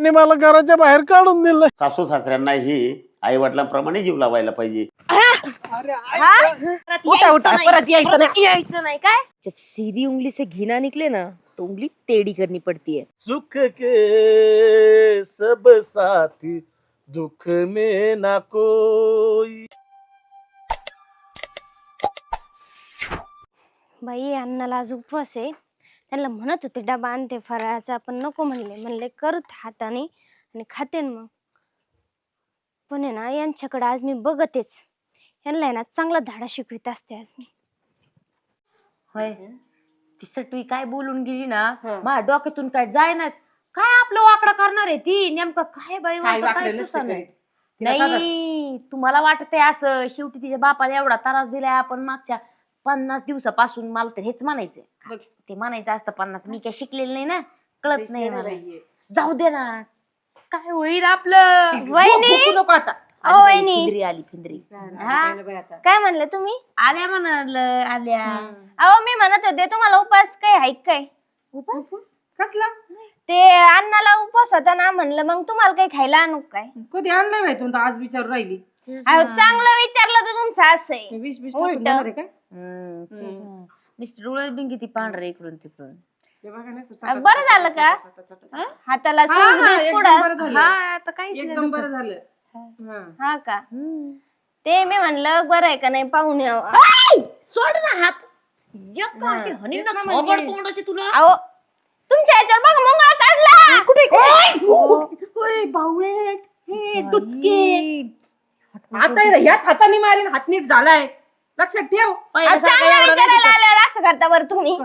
आणि मला घराच्या बाहेर काढून दिलं. सासू सासऱ्यांना ही आई वडिलांप्रमाणे जीव लावायला पाहिजे. उठा उठा, परत यायचं नाही. यायचं नाही काय. जब सीधी उंगली से घी ना निकले ना तो उंगली टेढ़ी करनी पड़ती है. सुख के सब साथी दुख में ना कोई. बाई अण्णाला आज उपवास आहे. त्यांना म्हणत होते डबा आणते फराळाचा, पण नको म्हणले करत हाताने आणि खाते मग. पण आहे ना यांच्याकडे आज मी बघतेच, यांना आहे ना चांगला धडा शिकवित असते आज मी. होय ती सटवी काय बोलून गेली ना, माझ्या डोक्यातून काय जायनाच. काय आपलं वाकडं करणार आहे ती, नेमकं काय बाई काय सुसानं. नाही तुम्हाला वाटतंय असं, शेवटी तिच्या बापाला एवढा त्रास दिलाय आपण मागच्या 50 दिवसापासून. मला तर हेच म्हणायचंय, ते म्हणायचं असतं 50. मी काय शिकलेलं नाही ना, कळत नाही मला. जाऊ दे ना, काय होईल आपलं. वहिनी नको आता. वहिनी फिंदरी आली फिंदरी. काय म्हणले तुम्ही? आल्या म्हणाल आल्या. अहो मी म्हणत होते तुम्हाला उपवास काय आहे काय? उपास कसला? ते अण्णाला उपवास होता ना, म्हणलं मग तुम्हाला काही खायला आणू काय? कधी आणलाय माहिती तू आज विचारू राहिली. अहो चांगलं विचारलं तर तुमचं असं आहे. विष विष उलट. टाकून देणार आहे काय? मिस्टर डोळे बिंगी ती पांढरे इकडून तिकडून. ते बघा ना, चटा- बरं झालं का? हाताला हा, सूज हा, बीज एकदम कुठं? बरं झालं. हा आता काहीच नाही एकदम दुखत. बरं झालं. हा. हा का? ते मी म्हणलं बरं आहे का नाही पाहून यावं. सोड ना हात. एक अशी हनी ना थोबड तोंडाची तुला. अहो तुमच्या याच्यावर बघा मंगळा चढला. कुठे बावळेट हे दुधके. आता आहे ना, ह्याच हाताने मारीन, हात नीट झालाय, लक्षात ठेव. अहो, चांगलं विचारायला आल्यावर असं करता बरं तुम्ही.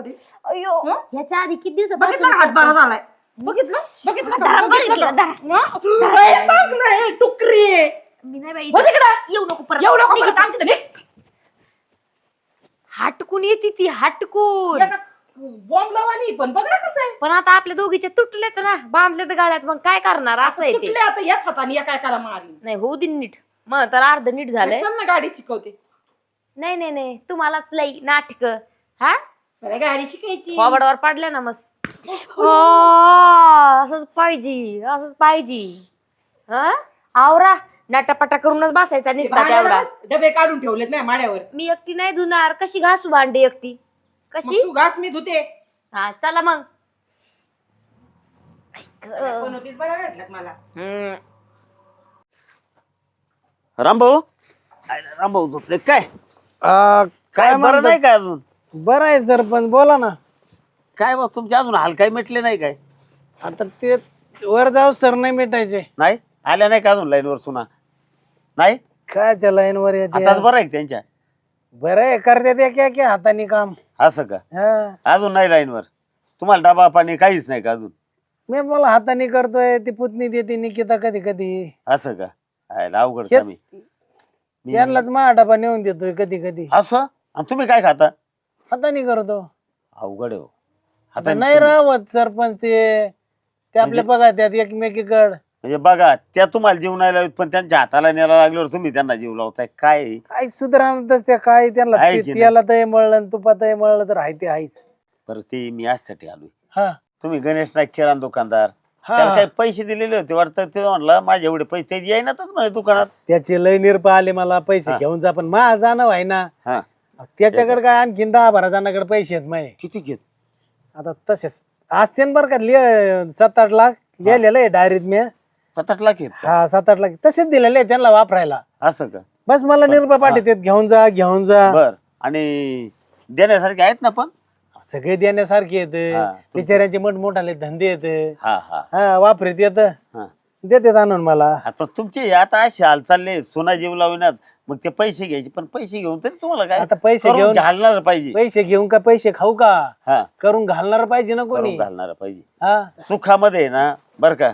अयो ह्याच्या आधी किती बघितलं दिवसापासून का हात बारा झालाय? बघितलं बघितलं का? धरा, बघितलं बघितलं, का? धरा. हा? हे सांग ना, हे टुकरी आहे. मी नाही बाई हो तिकडं. येऊ नको परत. येऊ नको परत आमच्या इथं. निघ. हटकून येते ती हटकून. एका बॉम्ब लावानी पण बघ ना कसं आहे. पण आता आपल्या दोघीचे तुटलेत ना, बांधलेत गाड्यात, मग काय करणार असं आहे ते. तुटले आता याच हाताने या काय करा मारी. नाही होऊ दे नीट. मग तर अर्ध नीट झालंय. चल ना, गाडी शिकवते. नाही नाही नाही तुम्हाला लई नाटक. हा मला गाडी शिकायची. फोबाडावर पडल्या ना मस्त. असंच पाहिजे असंच पाहिजे. हा आवरा नाटापाटा करूनच बसायचा ते निसता तेवढा. भांड्यावर डबे काढून ठेवलेत ना माड्यावर. मी एकटी नाही धुणार, कशी घासू भांडी एकटी मग कशी. तू घास, मी धुते. हा चला मग. बनवतीस बघा भेटल्यात मला. रामभाऊ रामभाऊ झोपले काय? काय काय बरं म्हणतात? नाही काय अजून? बरं आहे सरपंच, बोला ना. काय बघ तुमचे अजून हाल काही मिटले नाही काय? आता ते वर जाऊ सर नाही मिटायचे. नाही आल्या नाही का अजून लाईनवर सुना? नाही कायच्या लाईन वर येते? आताच बरं आहे का त्यांच्या? बरं आहे, करते ते क्या हाताने काम. असं का? हा अजून नाही लाईनवर? तुम्हाला डबा पाणी काहीच नाही का अजून? मी मला हाताने करतोय, ती पुतणी देते निकिता कधी कधी. असं का? अवघड शेत- कमी. त्यांनाच माझा डबा नेऊन देतोय कधी कधी. असं आणि तुम्ही काय खाता? हाताने करतो. अवघड आहे हो. आता हाताने नाही राहत सरपंच, ते आपल्या बघा त्यात एकमेकीकड. म्हणजे बघा त्या तुम्हाला जीव नाही लावत, पण त्यांच्या हाताला न्यायला लागल्यावर तुम्ही त्यांना जीव लावताय. काय आहे? काय सुधारणतच त्या काय त्यांना आहे की नाही? त्याला तर मळलं तुपात मळलं तर आहे ते आहेच. बरं ते मी यासाठी आलोय. हा तुम्ही गणेश नाईक किराणा दुकानदार, हा त्याला काही पैसे दिलेले होते वाटतं. ते म्हणलं माझे एवढे पैसे येईनातच म्हणे दुकानात. त्याचे लय निरपा आले मला पैसे हा. घेऊन जा, पण मा जाणं व्हाय ना. हा त्याच्याकडे काय आणखीन 10-12 जणांकडे पैसे आहेत माये. किती घेत? आता तसेच असते ना बरं का, 7-8 लाख लिहिलेलं आहे डायरीत मी. 7-8 लाख आहेत का? हा 7-8 लाख तसेच दिलेले आहे त्यांना वापरायला. असं का? बस मला निरपा पाठवतात, घेऊन जा घेऊन जा. बर आणि देण्यासारखे आहेत ना पण? सगळे देण्यासारखे हा, येत, तुमचं- बिचाऱ्यांचे मोठमोठाले धंदे येत. हा हा हा वापरीत येत, हा. देतात आणून मला. पण तुमचे आता असे हाल चालले, सोना जीव लावण्यात. मग ते पैसे घ्यायचे, पण पैसे घेऊन तरी तुम्हाला काय आता पैसे करून घेऊन घालणार पाहिजे. पैसे घेऊन का पैसे खाऊ का, हा करून घालणार पाहिजे ना कोणी. करून घालणार पाहिजे. हा सुखामध्ये आहे ना बर का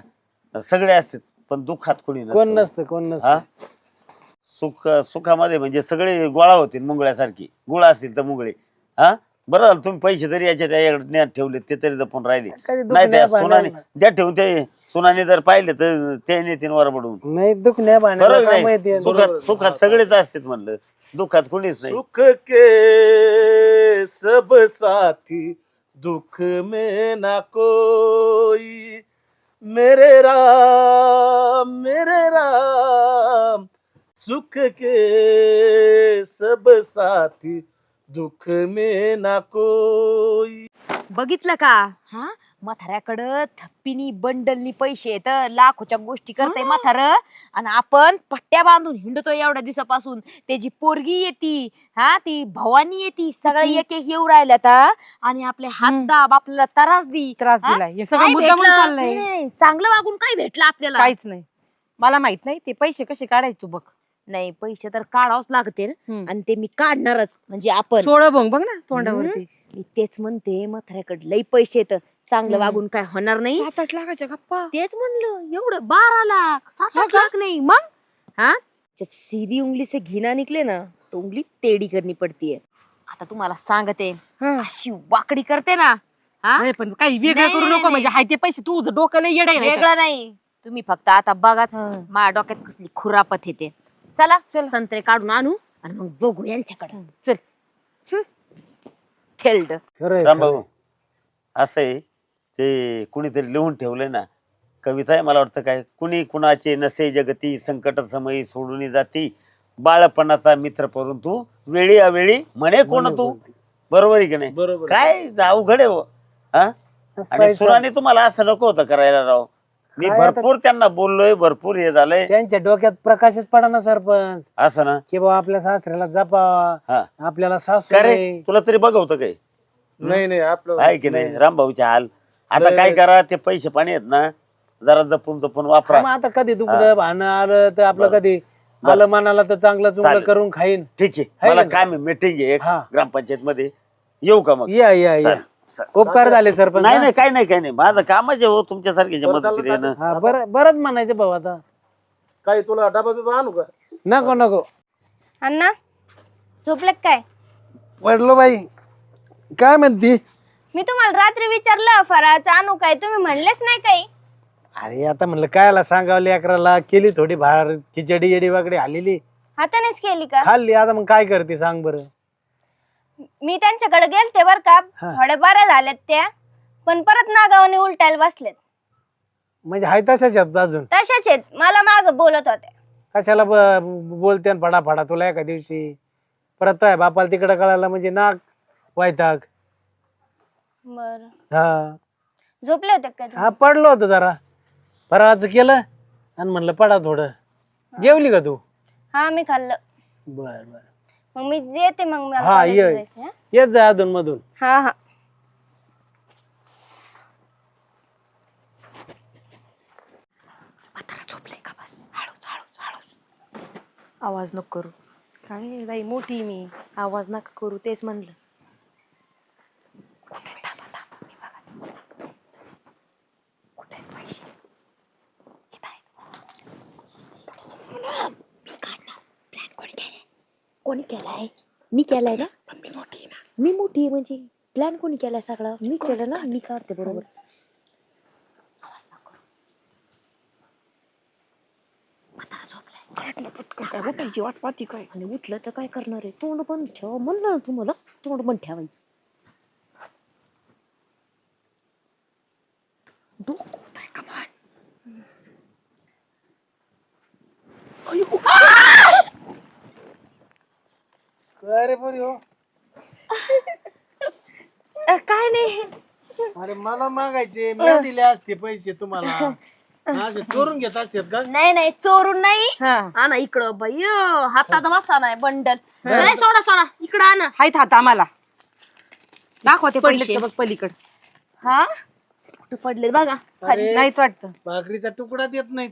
सगळे असतात, पण दुःखात कोणी कोण नसतं. नसतं कोण हा नसतं. सुखामध्ये म्हणजे सगळे गोळा होतील मुंगळ्यासारखी. गुळ असतील तर मुंगळे. हा बरं झालं तुम्ही पैसे तरी याच्यात याच्याकडे ठेवले, ते तरी जपून राहिले. कधी दुःख नाही त्या नाही सोनाने भांडायला. ज्या ठेवून ते सोनाने जर पाहिले तर ते नेतील वरबडून. नाही दुःख नाही भांडायला, बरोबर काम नाही? येते. सुखात सगळेच असतात म्हणलं, दुःखात कोणीच नाही. सुख के सब साथी दुख में ना कोई, मेरे राम सुख के सब साथी दुख में ना कोई. बघितलं का हा म्हाताऱ्याकडं थप्पीनी बंडलनी पैसे येत लाखोच्या गोष्टी करताय म्हातार आणि आपण पट्ट्या बांधून हिंडतोय एवढ्या दिवसापासून. त्याची पोरगी येती हा ती भवानी येती सगळे एक एक येऊ राहिल्यात आणि आपले हात दाब आपल्याला त्रास त्रास हा? दिलाय हे काय सगळं मुद्दामून भेटलं? चाललंय. नाही, चांगलं वागून काय भेटलं आपल्याला? काहीच नाही. मला माहित नाही ते पैसे कसे काढायचे तू बघ. नाही पैसे तर काढावंच लागते हम्म. आणि ते मी काढणारच म्हणजे आपण. सोळं भंग बघ ना तोंडावरती. मी तेच म्हणते म्हाताऱ्याकडे लई पैसे येत चांगलं हम्म. वागून काय होणार नाही. 7-8 लाखाच्या गप्पा. तेच म्हणलं एवढं 12 लाख 7-8 लाख नाही मग हाँ जब सीधी उंगली से घी ना निकले ना तो उंगली टेढ़ी करनी पड़ती है. आता तुम्हाला सांगते हा. अशी वाकडी करते ना हा नाही, पण काही वेगळं नाही, करू नाही, नको म्हणजे नाही. हाय ते पैसे तुझं डोकं लय येडं आहे नाही का? वेगळं नाही. तुम्ही फक्त आता बघाच हा. माझ्या डोक्यात कसली खुरापत येते. चला चला. संत्रे काढून आणू आणि मग बघू यांच्याकडे. चल. खरंय, थेल्ड खरंय. रामभाऊ असं आहे ते कुणीतरी लिहून ठेवलंय ना कविता आहे मला वाटतं काय कुणी कुणाचे नसे जगती संकट समयी सोडून जाती बाळपणाचा मित्र परंतु वेळी अवेळी म्हणे कोण तू. बरोबर आहे की नाही? बरोबर. काय अवघड आहे हो. हा असं आणि पाहिजे. सुराने तुम्हाला असं नको होतं करायला राव. मी काय आता- भरपूर त्यांना बोललोय भरपूर हे झालंय त्यांच्या डोक्यात प्रकाशच पडा ना सरपंच असं ना. की बाबा आपल्या सासऱ्याला जपावा हा आपल्याला सासू का रे नाही. तुला तरी बघवतं काय नाही आपलं आहे की नाही रामभाऊच्या हाल. आता नाही, काय नाही. करा ते पैसे पाणी आहेत ना जरा जपून जपून वापरा. मग आता कधी दुखणं भाणं आलं तर आपलं बरं. कधी आलं मनाला तर चांगलं चुंगलं चालेल. करून खाईन. ठीक आहे आहे मला ना? काय मीटिंग आहे एक हा. ग्रामपंचायत मध्ये येऊ का मग? या या या चालेल. उपकार झाले सरपंच. नाही नाही काही नाही काही नाही माझं कामच आहे हो तुमच्यासारख्याच्या बरं, चालेल, मदतीने येणं. हा बरंच म्हणायचं भाऊ आता. काय तुला डबा बिबा आणू का? नको नको अण्णा झोपले काय? पडलो बाई काय म्हणती? मी तुम्हाला रात्री विचारलं फराळाचं आणू काय तुम्ही म्हणलेच नाही काही. अरे आता म्हणलं कायला सांगावं लेकराला केली थोडी भार खिचडी येडी वागडी आलेली हातानेच केली का? खाल्ली आता मग काय करते सांग बरं. मी त्यांच्याकडे गेलते बर का हा. थोड्या बऱ्या झाल्यात त्या पण परत नागावने उलटायला बसलेत. म्हणजे हाय तशाच आहेत अजून. तशाच आहेत मला माग बोलत होते. कशाला बोलते न फडा फडा तुला एका दिवशी परत आहे बापाला तिकडे कळायला म्हणजे नाक वैताग. बर हा झोपले होते का तुम्ही? हा पडलो होतो जरा फराळाचं केलं आणि म्हणलं पडा थोडं. जेवली का तू? हा मी खाल्लं. बर बर मग मी येते मग मला हा, कॉलेजला ये. जायचंय, हं? येत जा अधून मधून. हा हा म्हातारा झोपलाय का बस हळूच हळूच हळूच आवाज नको करू. काय बाई मोठी मी. आवाज नका करू तेच म्हणलं. कुठे आहेत? थांबा थांबा मी बघा कुठे आहेत पैसे? इथं आहेत. मी काढणार. प्लॅन कोणी केलाय? कोणी केलाय? मी केलाय ना. मी मोठी आहे ना. मी मोठी आहे म्हणजे प्लॅन कोणी केलाय सगळा? मी केलं ना. मी काढते बरोबर. आवाज नका करू. म्हातारा झोपलाय. काढलं पटकन काय उठायची वाट पाहती काय? आणि उठलं तर काय करणार आहे? तोंड बंद ठेवा म्हणलं ना तुम्हाला. तोंड बंद ठेवायचं. डोकं होत आहे कमान. अरे बरी हो. काय नाही. अरे मला मागायचे मी दिले असते पैसे तुम्हाला. असे चोरून घेत असतात का? नाही नाही चोरून नाही. हा आणा इकडं बाई हातात बसा नाही बंडल. नाही सोडा सोडा इकडं आणा. हायत हात आम्हाला. दाखवते पडलेत पैसे. का बघ पलीकड. हा कुठे पडलेत बघा. अरे नाहीच वाटतं. भाकरीचा तुकडा देत नाहीत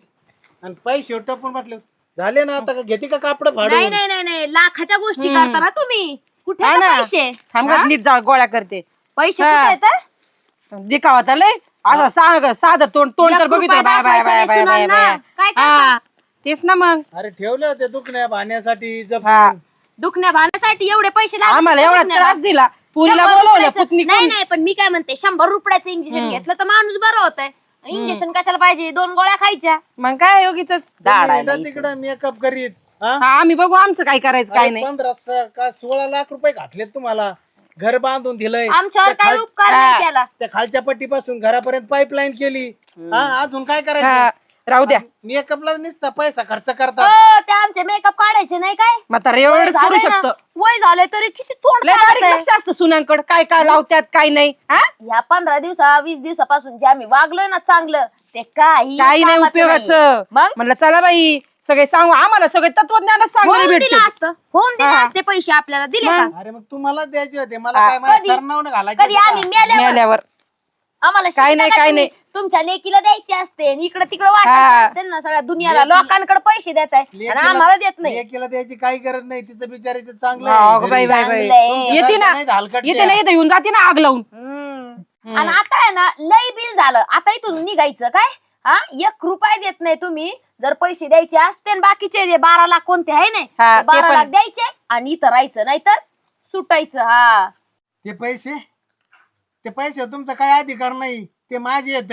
आणि पैसे टपून म्हटले झाले ना आता घेते का कापड नाही फाडून? नाही नाही नाही लाखाच्या गोष्टी हम्म. करता ना तुम्ही. कुठे हा आहेत ना. पैसे? थांब हा? गं, नीट जा गोळ्या करते. पैसे हा. कुठे आहेत? दिखावा तर लय असं सांग साधं तोंड तोंड तर एक बघितलं रुपया बाय बाय बाय दाखवायचा बाय बाय नाही सुनांना. बाय. काय करता? हा तेच ना मग. अरे ठेवले होते दुखण्या भाण्यासाठी हा दुखण्या भाण्यासाठी एवढे पैसे लागतात आम्हाला का एवढा दुखण्याला? त्रास दिला. पुरीला 100 बोलवलं रुपयाचं- पुतणी नाही कोण? नाही पण मी काय म्हणते 100 रुपयाचं इंजेक्शन हम्म. घेतलं तर माणूस बरं होतंय. इंजेक्शन कशाला पाहिजे? 2 गोळ्या खायच्या. मग काय योगीच तिकडे मेकअप करीत. हा? आम्ही बघू आमचं काय करायचं काय अरे नाही. 15 का 16 लाख रुपये घातलेत तुम्हाला घर बांधून दिलंय आमच्यावर त्या काही खाल- उपकार नाही केला. त्या खालच्या पट्टीपासून घरापर्यंत पाईपलाईन केली. हा अजून काय करायचं? राहू द्या मेकअपला नुसता पैसा खर्च करतात. हो, ते आमचे मेकअप काढायचे नाही काय? म्हातारा एवढंच करू झालंय ना, शकतं. वय झालंय तरी किती तोंड लय बारीक चालतंय. लक्ष असतं सुनांकडे, काय काय लावत्यात काय नाही. हा ह्या 20 दिवसापासून जे आम्ही वागलोय ना चांगलं, ते काही काही नाही कामाचं नाहीये. उपयोगाचं. मग म्हणलं चला बाई सगळे सांगू, आम्हाला सगळे तत्वज्ञानच सांगायला होऊन भेटते. दिलं असतं, होऊन दिले हा. असते पैसे आपल्याला दिले का? अरे मग तुम्हाला द्यायचे होते मला हा. काय माझ्या कधी? सरनावं घालायचे कधी आम्ही मेल्यावर मेल्यावर आम्हाला काय शिकता नाही, का काय तुम्ही? नाही. तुमच्या लेकीला द्यायचे असते, इकडे तिकडे वाटायचे हा. असते ना सगळ्या दुनियाला. लेकीला- लोकांकडे पैसे देत आहे आणि आम्हाला देत नाही. लेकीला द्यायची काही गरज नाही. तिचं बिचारायचं चांगलं हा, आहे अगं बाई, घरी. बाई, बाई. चांगलंय. तुमच्या येते ना. सारखं नाही हलकट येते द्या. ना, येते येऊन जाते ना आग लावून. हम्म. आणि आता आहे ना लई बिल झालं. आता इथून निघायचं काय? हा, 1 रुपया देत नाही तुम्ही. जर पैसे द्यायचे असते आणि बाकीचे जे 12 लाख कोणते आहे नाही, हा, ते 12 ते पण. लाख द्यायचे आणि इथं राहायचं, नाहीतर सुटायचं. हा, ते पैसे तुमचा काय अधिकार नाही. ते माझे येत.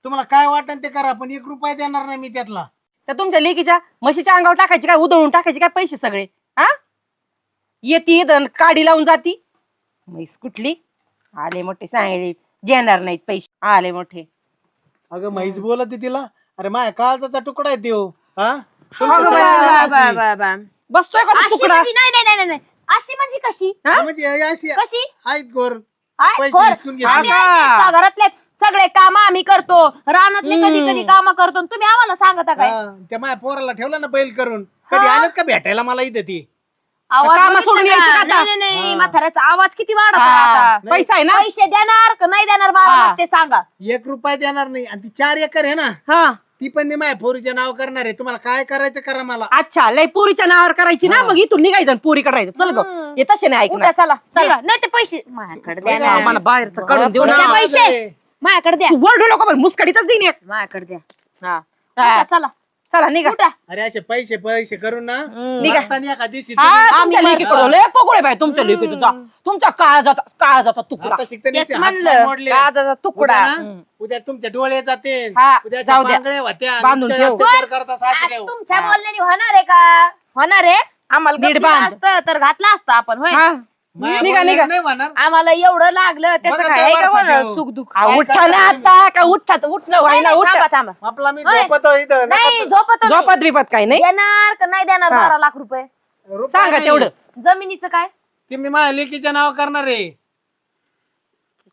तुम्हाला काय वाटन ते करा पण 1 रुपया देणार नाही मी त्यातला. तर तुमच्या लेकीच्या म्हशीच्या अंगावर टाकायचे काय, उधळून टाकायचे काय पैसे सगळे. हा येते काडी लावून जाती. म्हैस कुठली आले मोठे सांगितले देणार नाहीत पैसे, आले मोठे. अगं म्हैस बोलत तिला. अरे माझ्या काळजाचा तुकडा आहे त्यो. हा अगं तुमच्या बाई, सगळ्यांना बा, अशी. बा, बा. बसतोय का तो अशी तुकडा? म्हणजे नाही नाही नाही नाही अशी म्हणजे कशी? हा? म्हणजे हे अशी कशी आहेत गोर आय, पैसे खोर. हिसकून घेतले. आम्ही हा. आहेत का? घरातले सगळे काम आम्ही करतो, रानातले कधी कधी काम करतो आणि तुम्ही आम्हाला सांगता काय? हा, त्या माझ्या पोराला ठेवलं ना बैल करून. कधी हा. आलेत का भेटायला मला इथे ती? आवाज कामं बघितलं सोडून का? यायचं का आता? नाही नाही नाही, हा. म्हाताऱ्याचा आवाज किती वाढत हा, आता. पैसा आहे ना. पैसे देणार का नाही देणार 12 हा. लाख ते सांगा. 1 रुपया देणार नाही. आणि ती 4 एकर आहे ना हा ती पण मी माझ्या पोरीच्या नाव करणार आहे. तुम्हाला काय करायचं करा मला. अच्छा, लय पुरीच्या नावावर करायची ना, हा. मग इथून निघायचं आणि पुरी करायचं. चल ग हम्म. हे तसे नाही उठा ऐकणार. चला चला. नाही ते पैसे माझ्याकडे द्या ना. आम्हाला बाहेर तर काढून देऊ द्या ना. पैसे. माझ्याकडे द्या. तू वरडू नको बरं, मुस्कडीतच देईन एक. माझ्याकडे द्या. हा. हा. उठा, चला चला निघा. उठा. अरे असे पैसे करून ना निघा. मारताना एका दिवशी हा, तुम्ही- तुमच्या आम्ही लेकीकडं लय पकडे बाय तुमच्या हम्म. लेकीचा. तुमचा काळजाचा तुकडा. आता शिकता तेच नुसते हात म्हणलं पाय मोडले. काळजाचा तुकडा. उद्या ना, हम्म. उद्या तुमचे डोळे जाते. हा, उद्या जाऊ द्या. बांगड्या होत्या. बांधून नित्य ठेव. अत्याचार करता आज सासरे. तुमच्या हा. बोलण्याने होणार आहे का? होणार आहे. आम्हाला नीट गप्प बांध. असतं तर घातलं असतं आपण होय. हा. माझ्या निघा बोलण्याने निघा. नाही होणार. आम्हाला एवढं लागलं त्याचं बघा काय आहे का तेव्हाच कोणाला ठेव. सुख दुःख? काय उठा ना करता आता का उठतात उठलं व्हायला उठ. थांबा थांबा. आपला मी होय. झोपतो इथं. नाही नका झोपत नाही. झोपत बिपत काही नाही. देणार का नाही देणार हा. 12 लाख रुपये? रुपया सांगा नाही. तेवढं. जमिनीचं काय? ते मी माझ्या लेकीच्या नाव करणार आहे.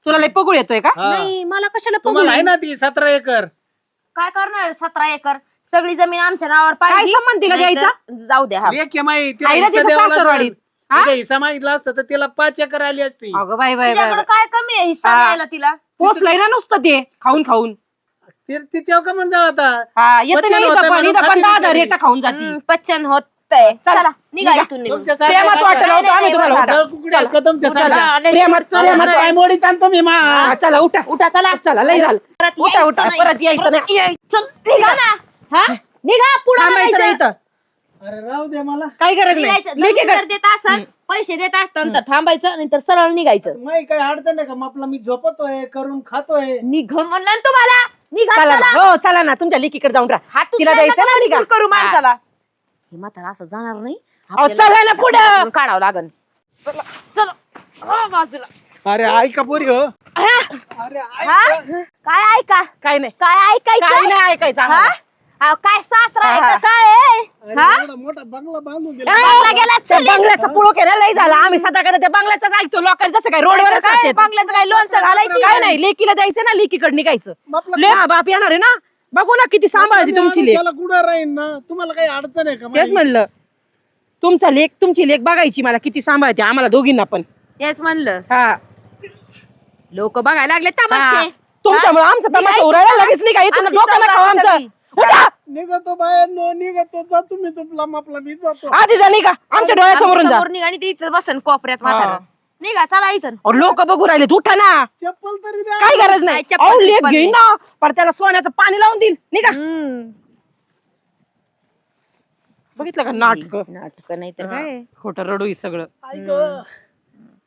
तुला लय पगुळ येतोय का? हा. नाही मला कशाला तुम्हाला आहे पगडी? ना ती 17 एकर. काय करणार 17 एकर? सगळी जमीन आमच्या नावावर काय पाहिजे. संबंध तिला नाहीतर द्यायचा? जाऊ द्या. हा. लेक आहे माई. तिला आईला हिस्सा तिथं द्यावा सासरवाडीत. लागेल. हा? तिला हिस्सा मागितला असता तर तिला 5 एकर आली असती. अगं बाई बाई तुझ्याकडे बाई. काय कमी आहे हिस्सा हा. द्यायला तिला? पोचलंय ना नुसतं ते खाऊन खाऊन. तिच्यावर का म्हणून जळता. हा येते पचन नाही होतंय इथं पण म्हणून इथं पण खाती 10 बिचारी. रेटा खाऊन जाती. पचन होतंय. चला. चला निघा निघा. इथून निघून. तुमच्या प्रेमात सारख्या वाटलं होतं आम्ही तुम्हाला नाही, होता. जळकुकड्या आहेत का तुमच्या चला. सारख्या? प्रेमात काय मोडीत आणतो मी मा. हा, चला उठा उठा चला. चला लय झालं. परत उठा यायचं उठा नाही. परत यायचं नाही. चल निघा ना. हा निघा पुढे थांबायचं नाही इथं. अरे राहू दे मला. काही गरज नाही. लेकीकडे. जर देत असन पैसे देत असताना तर थांबायचं नंतर सरळ निघायचं. माई काही अडचण नाही का? मग आपला मी झोपतोय करून खातोय. निघ म्हणलं ना तुम्हाला. निघा चला ना. चला. हो चला ना तुमच्या लेकीकडे जाऊन राहा. हात तिला उचलायला द्यायचं ना नका निघा. मजबूर करू माणसाला. हे म्हातारा असं जाणार नाही. अहो, चला ना पुढं. काढावं लागन. चला हो, बाजूला. अरे ऐका पोरी हो. अरे हा? काय ऐका? काय नाही काय काही ऐकायचं? नाही ऐकायचं हा? आम्हाला. अहो, काय सासरा आहे हा, का हा. काय आहे? अरे हा? एवढा मोठा बंगला बांधून दिला. बंगला गेला त्या चुलीत. बंगल्याचा पुळो केला लय झाला. आम्ही सदा कदा त्या बंगल्याचाच ऐकतो. लोकांचं जसं काय रोडवर नाहीतर काय बंगल्याचं काय लोणचं घालायची? काय नाही लेकीला द्यायचं ना लेकीकडे निघायचं. आपला ले हा बाप येणार आहे ना. बघू ना किती सांभाळते तुमची लेक. त्याला कुठं राहीन ना. तुम्हाला काही अडचण आहे का तेच माई? म्हणलं तुमची लेक बघायची मला किती सांभाळते आम्हाला दोघींना पण. तेच म्हणलं. हा लोक बघायला लागले हा. तमाशे. तुमच्यामुळे आमचा तमाशा निघायचं उरायला ना. लगेच निघायचं आमची डोक्याला चौदा खाऊ आमचं. सगळी. उठा. निघतो बाहेर निघतो जा तुम्ही तुपला आपला मी जातो. आधी जा निघा आमच्या डोळ्यासमोरून जा. समोर निघा आणि ते इथं बसन कोपऱ्यात म्हातारा. निघा चला इथं. लोक बघू राहिले उठा ना. चप्पल तरी द्या. काय गरज नाही. काय चप्पल अहो लेक बिप्पल घेईन ना पर त्याला सोन्याचं पाणी लावून देईल निघा. बघितलं का नाटक नाटक नाही तर काय. खोटं रडू ही सगळं. ऐक.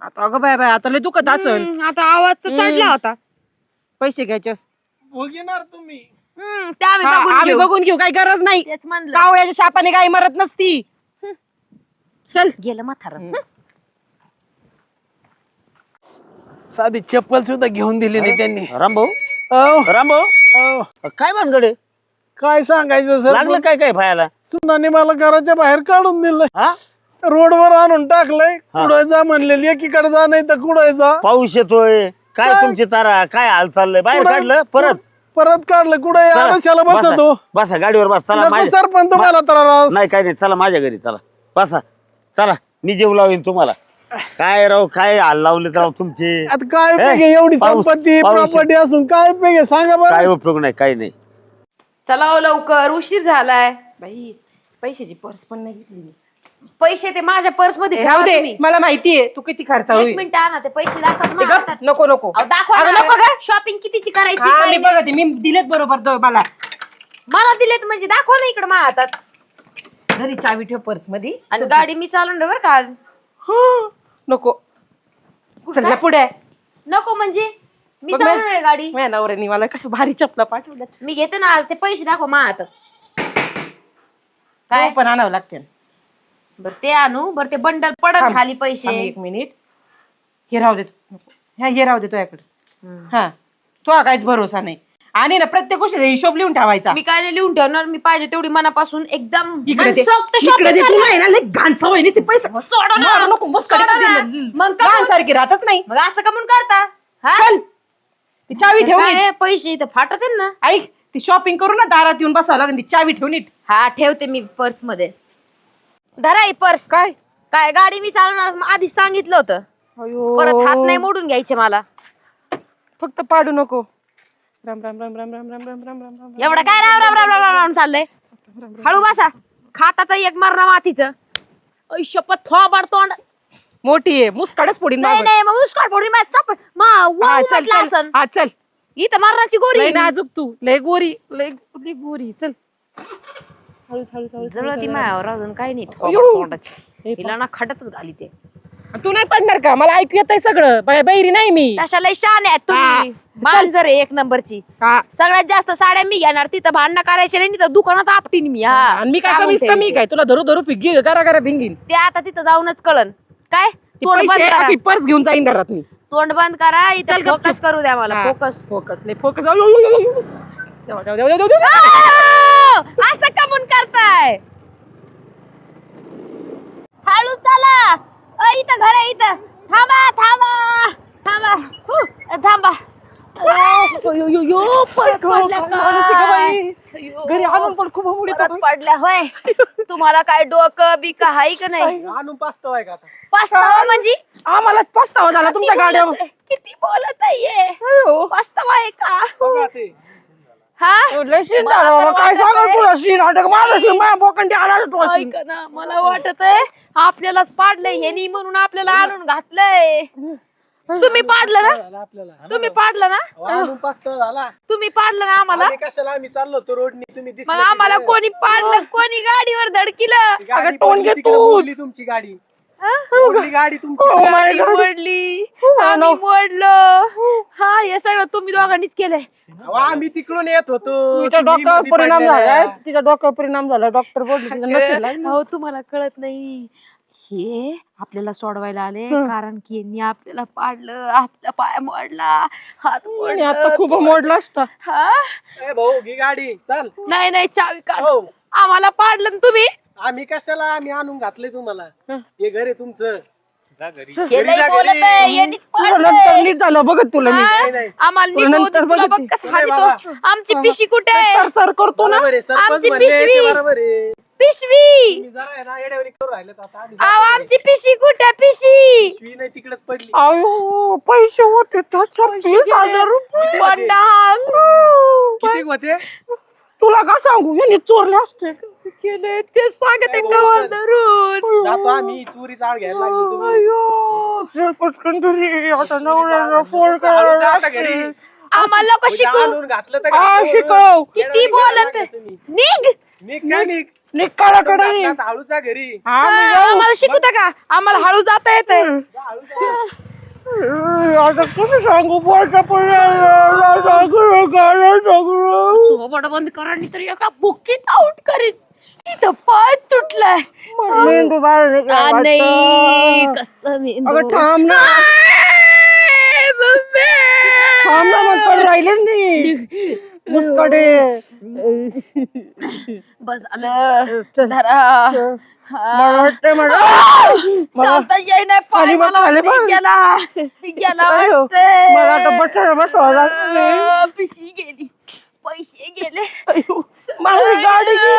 आता अगं बाय बाय आता लय दुखत असन. आता आवाज तर चढला होता. पैसे घ्यायचे भोगीनार तुम्ही. ते आम्ही बघून आम्ही घेऊ. बघून घेऊ काही गरज नाही. तेच म्हणलं. कावळ्याच्या शापाने गाय मरत नसती. चल गेलं म्हातारा. साधी चप्पल सुद्धा घेऊन दिली नाही त्यांनी. रामभाऊ अहो, रामभाऊ अहो, काय भानगडे काय सांगायचं लागलं सर, काय काय फायला सुनाने मला घराच्या बाहेर काढून दिलं, हा रोडवर आणून टाकलंय. हा. कुठं जा म्हणलेली, एकीकडे जा नाही तर कुठं जा. पाऊस येतोय काय काय? तुमची तारा काय हाल चाललंय बाहेर कुठं? काढलं परत परत काढलं. कुठे चला, आरशाला बसा. बसतो. बसा गाडीवर बस चला नको माझ्या सरपंच तुम्हाला त्रास. नाही काय नाही चला माझ्या घरी चला बसा चला मी जेव लावीन तुम्हाला काय राव काय हाल लावले राव तुमचे आता काय हे, उपयोग आहे? एवढी पाऊस- संपत्ती पाऊस- प्रॉपर्टी असून काय उपयोग आहे सांगा काय बरं. उपयोग नाही काही नाही चला हो लवकर, उशीर झालाय. बाई पैशाची पर्स पण नाही घेतली मी. पैसे ते माझ्या पर्स मध्ये राहू ठेवा दे तुम्ही. मला माहितीये तू किती खर्च एक होईल. मिनिट आणा ते पैसे दाखवा ए, माझ्या गप, हातात. नको नको अहो, दाखवा अगं, नको ना. गं. शॉपिंग कितीची करायची हा काय मी नाही. बघते मी दिलेत बरोबर मला मला दिलेत म्हणजे दाखवा ना इकडे माझ्या हातात. घरी चावी ठेव पर्स मध्ये आणि गाडी मी चालवणार बरं का आज. नको चल पुढे नको म्हणजे मी बघ चालवणार आहे गाडी. माझ्या नवऱ्याने मला कशा भारी चपला पाठवल्या मी घेते ना आज ते पैसे दाखवा माझ्या हातात. काय पण आणावं लागते बर ते आणू बर ते बंडल पडन थांब. खाली पैसे. एक मिनिट हे राहू देतो ह्या हे राहू देतो याकडे हा तो काहीच भरोसा नाही आणि ना प्रत्येक गोष्टीचा हिशोब लिहून ठेवायचा. मी काय नाही लिहून ठेवणार, मी पाहिजे तेवढी मनापासून एकदम इकडे ते- मनसोक्त इकडे shopping ते करणार. तुला आहे ना लय घाण सवय नाही ते पैसे सोडा ना. मारू नको मुस्कान सोडा ना. मग का म्हणून- सारखी राहतच नाही. मग असं का म्हणून करता हा? चल ती चावी ठेवून ये. काय पैसे इथं फाटत आहे ना. ऐक ती शॉपिंग करू ना दारात येऊन बसावं लागेल ती चावी ठेवून नीट. हा ठेवते मी पर्स मध्ये. धरा ही पर्स. काय काय गाडी मी चालवणार आधी सांगितलं होतं. परत हात नाही मोडून घ्यायचे मला. फक्त पाडू नको. राम राम राम राम राम राम राम राम राम राम एवढं काय राम राम राम राम राम राम चाललंय. हळू बसा. खाता एक मारणा मातीचं. ऐ शपथ थोबाड तोंड. मोठी आहे मुस्काडच फोडीन नाही मागं. नाही मग मुस्काट फोडून माझ्या चापड हा, चल वाटला चल असन. हा चल इथं मारण्याची गोरी लय आहे. नाजूक तू लय गोरी लय लय गोरी चल हळू हळू हळू जळती मायावर अजून काही नाही अयो. थोबाड तोंडाची. हे हिला ना खडतच घाली ते. तू नाही पडणार का मला ऐकू येतंय सगळं बैरी नाही मी. तशाला शान आहेत तुम्ही. मांजर आहे एक नंबरची. हा. सगळ्यात जास्त साड्या मी घेणार, तिथं भांडणं करायचे नाही, तिथं दुकानात आपटीन मी. हा आणि मी काय सांगून कमीच कमी ठेवते. काय तुला धरू धरू पिगी करा करा भिंगीन. ते आता तिथं जाऊनच कळन. काय ती तोंड बंद पैसे करा. आखी पर्स घेऊन जाईन घरात मी. तोंड बंद करा. चल इथं गपचूप. फोकस करू द्या मला. फोकस. फोकस लय फोकस असं का म्हणून करताय. हळू चला. इथं घर आहे इथं. थांबा थांबा थांबा थांबा. परत पडल्या काय? घरी आणून पण खूप आवड परत पडल्या होय. तुम्हाला काय डोकं बी का हाय का नाही. आणून पाचतो आहे का आता? पस्तावा म्हणजे आम्हाला पस्तावा झाला तुमच्या गाड्यावर. किती बोलत आहे. पस्तावा आहे का बघा ते. हा. लय शीन मला झाला तर बाबा. काय वाटत सांगू आहे. तुला शीन नाटक माझं शीन माझ्या बोकंडी आला तो शीन. ऐका ना मला वाटत आहे आपल्यालाच पाडलंय ह्यानी म्हणून आपल्याला आणून घातलंय. तुम्ही पाडलं ना. झालं आपल्याला. तुम्ही पाडलं ना. आणून पाचतो झाला. तुम्ही पाडलं ना आम्हाला. आम्ही कशाला आम्ही चाललो होतो रोडनी, तुम्ही दिसले मग आम्हाला तिकडे. कोणी पाडलं, कोणी गाडीवर धडकिलं. ती गाडी अगं, टोन पडली घे तिकडे, तूच. मोडली तुमची गाडी. हा? मोडली गाडी तुमची. Oh my गाडी God. मोडली. Oh, आम्ही no. मोडलो. हा हे सगळं तुम्ही दोघांनीच केलंय. अहो, आम्ही तिकडून येत होतो. तिच्या तुम्ही डोक्यावर मध्ये परिणाम पडलेल्या. झालाय तिच्या डोक्यावर परिणाम झाला डॉक्टर बोलले तिच्या नसेल आहे ना. अहो तुम्हाला कळत नाही. हे आपल्याला सोडवायला आले कारण की यांनी आपल्याला पाडलं, आपला पाय मोडला, हात आणि आता मोडलं. खूप मोडला असता. हा? ए भाऊ घे गाडी चल. नाही नाही चावी काढ. हो. आम्हाला पाडलं ना तुम्ही. आम्ही कशाला आम्ही आणून घातलंय तुम्हाला. हे घर आहे तुमचं. जा घरी. हे घरी लय जा बोलत घरी. आहे, यांनीच तुला नंतर पाडलंय. नीट झालं बघत तुला मी. हा? नाही. आम्हाला नीट नंतर होऊ दे. तुला बघते. बघ कसं नाही हानी बाबा. तो. आमची पिशी कुठे आहे. चर करतो ना बरोबर आहे, सरपंच आमची म्हणले ते पिशवी. बरोबर आहे. पिशवी. तुम्ही जरा आहे ना येड्यावानी करू राहिलेत आता. आम्ही आव जातोय. आमची पिशी कुठे पिशी. पिशवी नाही तिकडेच पडली. अयो पैसे होते 26,000 रुपये. किती होते? पंडाल. किती होते? तुला का सांगू यांनी चोरले असते. केले ते सांगते काय गवत बोलतात? धरून. जातो आम्ही चोरी चाळ घ्यायला लागली तुम्ही. अयो. चल पटकन घरी आता नवऱ्याला फोन हळू जा करायला आता घरी. लागते. आम्हाला नको म्हणजे शिकू. आणून घातलं तर हा, घातलं. शिकव. किती येड्यावानी बोलत करायला आहे. लागले तुम्ही. निघ. निघ काय निघ. निकाला कडे घातला तर हळू जा घरी. हा, आम्हाला शिकवता का. आम्हाला हळू जाता येते. जा, हळू जा. आता कसं सांगू पोटा तो बडा बंद करा नाही तर एका बुकीत आउट करीन. तिथं पाय तुटलाय. मेंदू बाहेर निघाला नाही वाटतं. कसलं मेंदू. अगं थांब ना. थांब ना मग पण राहिलेच नाही मुस्कडे बस आलं चल. धरा मला वाटतंय मला चालता येईना पाय खाली बघ, मला खाली वाटतंय बघ. गेला अयो, वाटतंय. मला आता बसावं लागलं. पिशवी गेली पैसे गेले अयो, माझी गाडी गेली.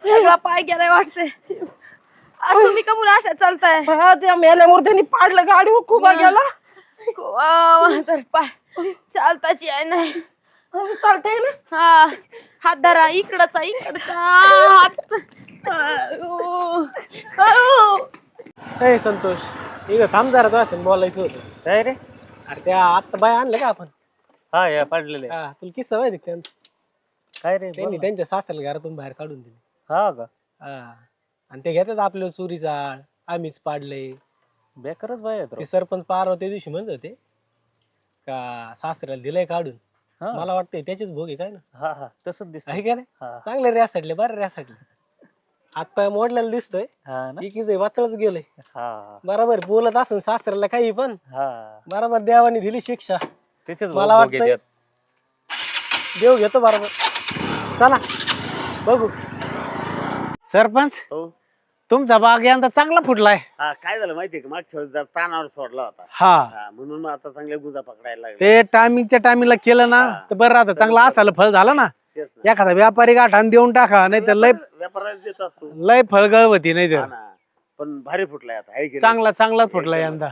सगळा पाय गेलाय वाटतंय तुम्ही का मुलं अशा चालताय हा, त्या मेल्या मूर्तीने पाडलं गाडी खूप गेला तर पाय चालताची आहे नाही चालतंय ना हा हात धरा इकडचा हात ए संतोष इकडे थांब जरा तो असं बोलायचं होतं. काय रे अरे त्या आत्ता बाय आणलं का आपण? हा या पडलेले हा, तुला किस्सा माहिती का त्यांचा? काय रे त्यांनी त्यांच्या सासऱ्याला घरातून बाहेर काढून दिले. हा का हा, आणि ते घेतात आपलं चोरीचा आळ, आम्हीच पाडले. बेकारच बाय ते सरपंच पारव त्या दिवशी म्हणत होते का सासऱ्याला दिलंय काढून. मला वाटतंय त्याचेच भोग आहे काय ना? हा हा तसंच दिसत आहे का नाही? चांगले रॅसटले बरं रॅसटले. हातपाय मोडलेला दिसतोय. हा ना एकीच वाचळच गेलंय. हा बरोबर बोलत असून सासऱ्याला काही पण हा बरोबर देवाने दिली शिक्षा. त्याचेच मला वाटतंय देव घेतो बरोबर. चला बघू. सरपंच हो तुमचा बाग यंदा चांगला फुटलाय. हा काय झालं माहितीये का मागच्या वेळेस जरा तानावर सोडला होता हा हा, म्हणून मग आता चांगल्या गुंजा पकडायला लागले ते टायमिंगच्या टायमिंगला केलं ना हा. तर बरं राहतं. चांगलं असायला फळ झालं ना तेच ना. एखादा व्यापारी गाठान देऊन टाका नाही तर लय व्यापाराला देत असतो लय फळगळ होती नाही हा तर ना. पण भारी फुटलाय आता आहे की नाही? चांगला फुटला यंदा.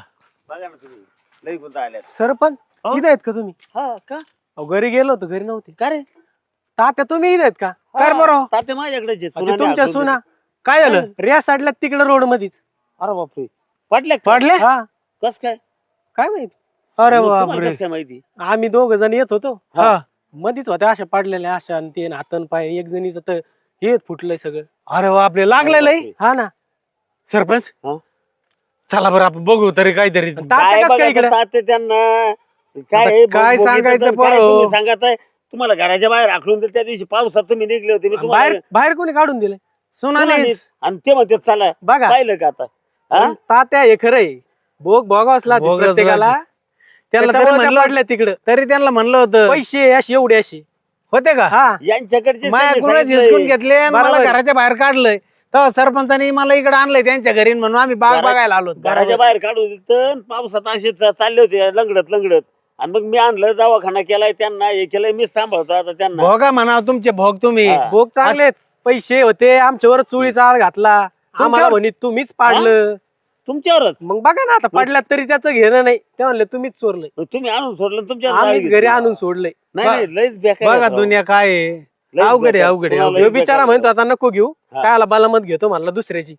बघा ना तुम्ही लई गुंता आल्यात सरपंच इथं आहेत का तुम्ही? हा का अहो, घरी गेलो होतो घरी नव्हते. का रे तात्या तुम्ही इथं आहेत का? काय बरं तात्या माझ्याकडेच आहेत. ते सुनाने तुमच्या हाकलून सुना दिले. काय झालं रिया साडल्या तिकडे रोड मध्येच. अरे बापरे पडले पडले हा कस काय काय माहित. अरे मग तुम्हाला बापरे कसं काय माहिती आम्ही दोघ जण येत होतो. हा मधीच होत्या अशा पाडलेल्या अशा आणि ते हातन पाय एक जणीच तर हे फुटलंय सगळं. अरे बापरे लागलेलं आहे. हा ना. सरपंच हा? चला बरं आपण बघू तरी काहीतरी. तात्या काय कसं काय बघा इकडे? तात्या त्यांना काय आता हे काय बघितलं सांगायचं तर काय पोरं? तुम्ही सांगत आहे तुम्हाला घराच्या बाहेर आखलून तर त्या दिवशी पावसात तुम्ही निघले होते मी बाहेर तुम्हाला बाहेर कोणी काढून दिले? सुनानेच आणि ते म्हणते चला बघा पाहिलं का आता हा? पण तात्या हे खरंय भोग भोगावच भोगावंच प्रत्येकाला. लागते. त्याला तरी त्याच्यामुळे त्या म्हणलं पडल्या तिकडं तरी त्यांना म्हणलं होतं पैसे अशी एवढे असे. होते का हा यांच्याकडचे माझ्याकडून त्यांनी हिसकून सांगितलंय. घेतले आणि बरोबर. मला घराच्या बाहेर काढलंय तेव्हा सरपंचानी मला इकडे आणलंय त्यांच्या घरी म्हणून आम्ही बाग घरा- बघायला आलो. घराच्या बाहेर काढून दिलं पावसात असे चालले होते लंगडत आणि मग मी आणलं दवाखाना केलाय त्यांना हे केलंय मी सांभाळतो आता त्यांना भोगा म्हणा तुमचे भोग तुम्ही. हा. भोग चांगलेच पैसे होते आमच्यावर चोळीचा आळ घातला आम्हाला तुमच्यावर- म्हणे तुम्हीच पाडलं. तुमच्यावरच मग बघा ना आता पडल्यात तरी त्याचं घेणं नाही ते म्हणले तुम्हीच चोरलंय. मग तुम्ही आणून सोडलं तुमच्या आम्हीच घरी आणून सोडलंय. नाही लयच बेकार बघा आहे राव. दुनिया काय आहे. लयच अवघड आहे, बेकार. अवघड आहे, कोणाला ह्यो लयच बिचारा बेकार म्हणतो आहे. आता नको घेऊ हा. कायला बालामत घेतो म्हणला दुसऱ्याची.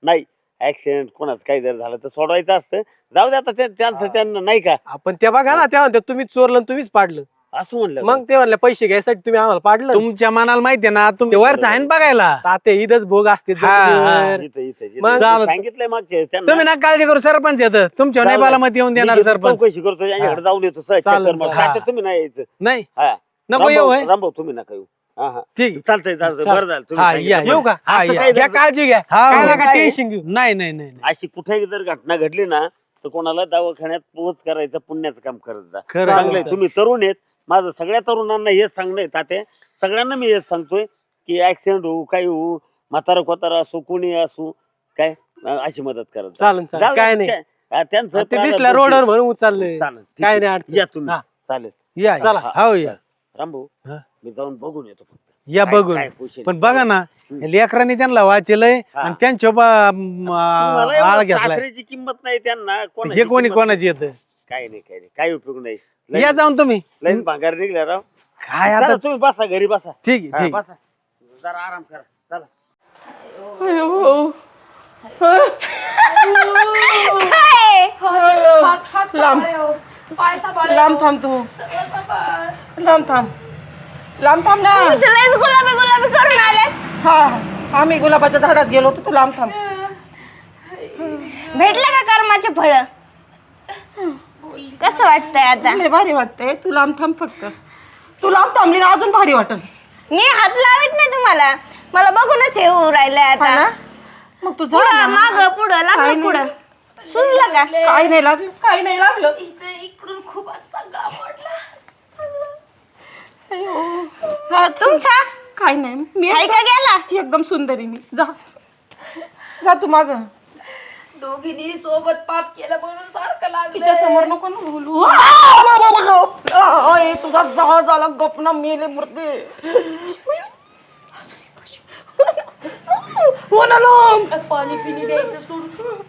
नाही ऍक्सिडेंट कोणाच काही जर झालं तर सोडवायचं असतं जाऊ दे आता त्यांचं त्यांना नाही का आपण त्या बघा ना त्या म्हणतात तुम्हीच चोरलं आणि तुम्हीच पाडलं. असं म्हणलं मग ते म्हणले पैसे घ्यायसाठी तुम्ही आम्हाला पाडलं. तुमच्या मनाला माहितीये ना तुम्ही वरच आहे ना बघायला. ताते इथंच भोग असते हा, हा. जमिनीवर. इथं मग चालत. सांगितलंय मागच्या वेळेस त्यांना तुम्ही ना काळजी करू सरपंच येत तुमच्या नाही चालेल. बालामती येऊन मी देणार घेतो, सरपंच. चौकशी करतो यांच्याकडे जाऊन येतो सहज चालेल, चक्कर मारून. चालेल. तात्या, तुम्ही नाही यायचं नाही हा. नको येऊ होय. रामभाऊ तुम्ही नका येऊ हा हा ठीक चालतंय चालेल. बरं झालं तुम्ही हा, सांगितलं. या, येऊ का? हा, असं या. काय घ्या काळजी घ्या हा, काय हो. नका काय? टेन्शन घेऊ. नाही नाही नाही नाही. अशी कुठेही जर घटना घडली ना तर कोणाला दवाखान्यात पोहोच करायचं पुण्याचं काम करत जा खरं चांगलंय आहे. तुम्ही तरुण आहेत माझं सगळ्या तरुणांना हेच सांगणं आहे तात्या सगळ्यांना मी हेच सांगतोय की ऍक्सिडेंट होऊ काही होऊ म्हातारा कोतारा असो कोणी असो काय अशी मदत करत जा. चालेल चालेल जाऊ काय दे, नाही त्यांचं ते प्राधान्य दिसल्या रोडवर म्हणून उचललंय. चालेल ठीक काय आहे. नाही अडचण. या तुम्ही हा. चालेल या चला. या. हो या रामभाऊ हा. मी जाऊन बघून येतो फक्त या काय- बघून काय पोषण पण आहे. बघा ना हम्म. लेकरांनी त्यांना वाचलंय हा. आणि त्यांच्या तुम्हाला आळ एवढं घेतलाय. सासऱ्याची किंमत नाही त्यांना कोणाची हे कोणी किंमत कोणाची येत नाही. काही नाही काही नाही काही उपयोग नाही या जाऊन तुम्ही लईन भांगार निघल्या राव काय चला, आता तुम्ही बसा घरी बसा ठीक हा, आहे, ठीक बसा जरा आराम करा चला लांब थांब तू लांब थांब लांब थांब ना. तुलाच गुलाबी गुलाबी करून आले. हा आम्ही गुलाबाच्या झाडात गेलो होतो तू लांब थांब. भेटले का कर्माचे फळ? कसं वाटतंय आता? लय भारी वाटतंय तू लांब थांब फक्त तू लांब थांबली ना अजून भारी वाटन. मी हात लावित नाही तुम्हाला. मला बघूनच हे होऊ राहिलंय हा आता. ना? मग तू जा पुढं ना. माग पुढं काय लागलं नाही. पुढं. सुजलं का? काय नाही लागलं, काय नाही लागलं. इकडून खूप सगळा पडला. हा, तुमचा काय नाही, मी हाय का गेला? एकदम सुंदरी मी. जा जा तू माग. दोघींनी सोबत पाप केलं म्हणून सारखं तिच्या लागलं. समोर नको ना बोलू. तुझा जवळ झाला गप ना मेले मूर्ती. हो ना लोम. पाणी पिणी द्यायचं सोडून.